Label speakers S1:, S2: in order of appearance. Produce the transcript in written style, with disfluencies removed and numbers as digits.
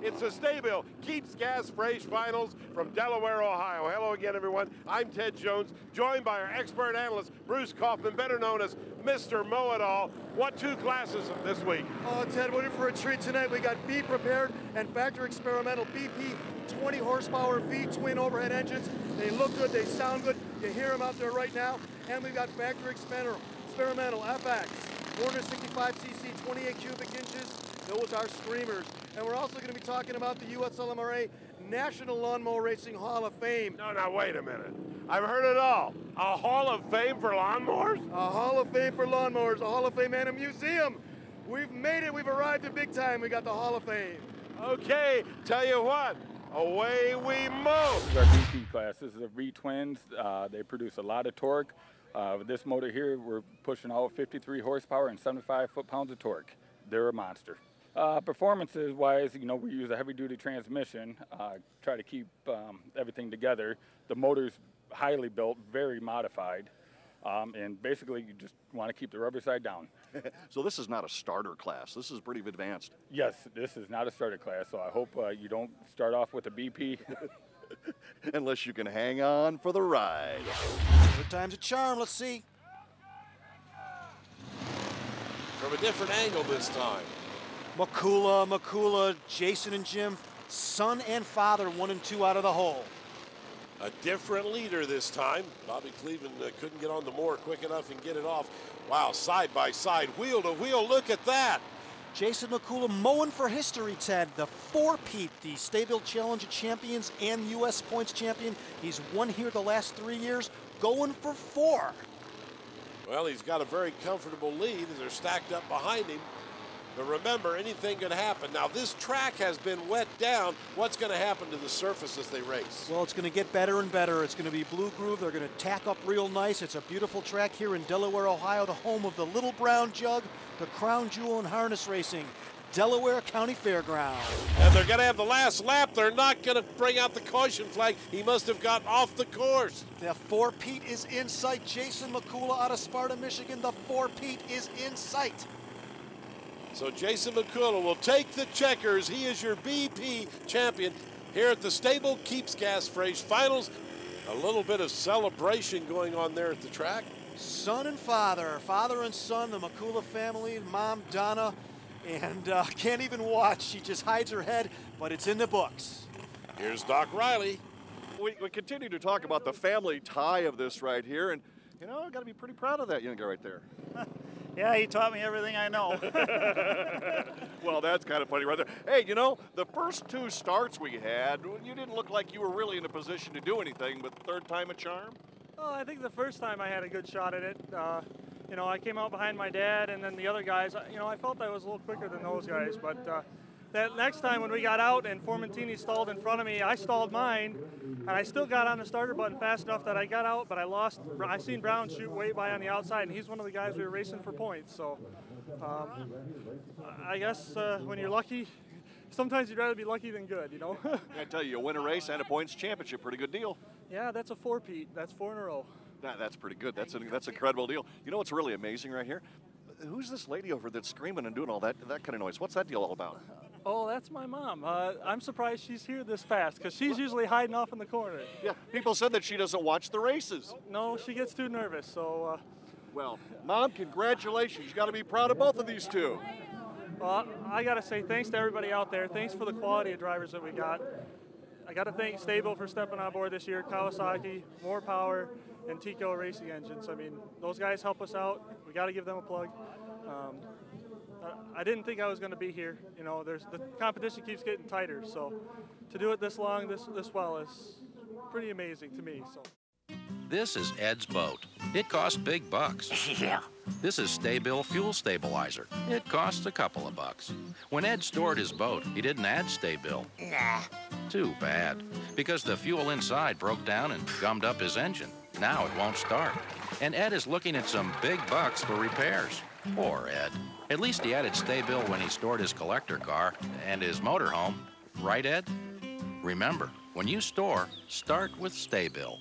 S1: It's the STA-BIL Keeps Gas Fresh Finals from Delaware, Ohio. Hello again, everyone. I'm Ted Jones, joined by our expert analyst, Bruce Kaufman, better known as Mr. Know-It-All. What two classes this week?
S2: Oh, Ted, we're in for a treat tonight. We got B prepared and factory experimental BP 20 horsepower V-twin overhead engines. They look good, they sound good. You hear them out there right now. And we've got factory experimental FX 465cc 28 cubic inches. Those are screamers. And we're also going to be talking about the USLMRA National Lawnmower Racing Hall of Fame.
S1: No, wait a minute. I've heard it all. A Hall of Fame for lawnmowers?
S2: A Hall of Fame for lawnmowers, a Hall of Fame and a museum. We've made it, we've arrived at big time. We got the Hall of Fame.
S1: Okay, tell you what, away we move.
S3: This is our BP class. This is a V-twins. They produce a lot of torque. With this motor here, we're pushing out 53 horsepower and 75 foot-pounds of torque. They're a monster. Performances-wise, you know, we use a heavy-duty transmission, try to keep everything together. The motor's highly built, very modified, and basically you just want to keep the rubber side down.
S4: So this is not a starter class. This is pretty advanced.
S3: Yes, this is not a starter class, so I hope you don't start off with a BP.
S4: Unless you can hang on for the ride.
S5: Good time's a charm, let's see.
S6: From a different angle this time.
S5: Makula, Jason and Jim, son and father, 1 and 2 out of the hole.
S6: A different leader this time. Bobby Cleveland couldn't get on the mower quick enough and get it off. Wow, side by side, wheel to wheel, look at that.
S5: Jason Makula mowing for history, Ted. The four-peat, the STA-BIL Challenge Champions and U.S. Points Champion. He's won here the last 3 years, going for 4.
S6: Well, he's got a very comfortable lead as they're stacked up behind him. But remember, anything can happen. Now, this track has been wet down. What's going to happen to the surface as they race?
S5: Well, it's going to get better and better. It's going to be blue groove. They're going to tack up real nice. It's a beautiful track here in Delaware, Ohio, the home of the Little Brown Jug, the crown jewel in harness racing, Delaware County Fairground.
S6: And they're going to have the last lap. They're not going to bring out the caution flag. He must have gotten off the course.
S5: The four-peat is in sight. Jason Makula out of Sparta, Michigan. The four-peat is in sight.
S6: So Jason Makula will take the checkers. He is your BP champion here at the STA-BIL Keeps Gas Fresh Finals. A little bit of celebration going on there at the track.
S5: Son and father and son, the Makula family, mom Donna, and can't even watch. She just hides her head, but it's in the books.
S6: Here's Doc Riley.
S4: We continue to talk about the family tie of this right here, and you know, I've got to be pretty proud of that young guy right there.
S7: Yeah, he taught me everything I know.
S4: Well, that's kind of funny right there. Hey, you know, the first 2 starts we had, you didn't look like you were really in a position to do anything, but third time a charm?
S7: Well, I think the first time I had a good shot at it. You know, I came out behind my dad, and then the other guys, you know, I felt I was a little quicker than those guys, but that next time when we got out and Formentini stalled in front of me, I stalled mine, and I still got on the starter button fast enough that I got out, but I seen Brown shoot way by on the outside, and he's one of the guys we were racing for points. So I guess when you're lucky, sometimes you'd rather be lucky than good, you know?
S4: I tell you, you win a race and a points championship, pretty good deal.
S7: Yeah, that's a four-peat. That's 4 in a row.
S4: That's pretty good. That's an incredible deal. You know what's really amazing right here? Who's this lady over that's screaming and doing all that kind of noise? What's that deal all about?
S7: Oh, that's my mom. I'm surprised she's here this fast because she's usually hiding off in the corner.
S4: Yeah, people said that she doesn't watch the races.
S7: No, she gets too nervous, so...
S4: Well, Mom, congratulations. You got to be proud of both of these two.
S7: Well, I got to say thanks to everybody out there. Thanks for the quality of drivers that we got. I got to thank STA-BIL for stepping on board this year, Kawasaki, More Power, and Tico Racing Engines. I mean, those guys help us out. We got to give them a plug. I didn't think I was going to be here. You know, the competition keeps getting tighter, so to do it this long, this well is pretty amazing to me. So.
S8: This is Ed's boat. It costs big bucks.
S9: Yeah.
S8: This is STA-BIL fuel stabilizer. It costs a couple of bucks. When Ed stored his boat, he didn't add STA-BIL.
S9: Nah.
S8: Too bad, because the fuel inside broke down and gummed up his engine. Now it won't start. And Ed is looking at some big bucks for repairs. Poor Ed. At least he added STA-BIL when he stored his collector car and his motorhome. Right, Ed? Remember, when you store, start with STA-BIL.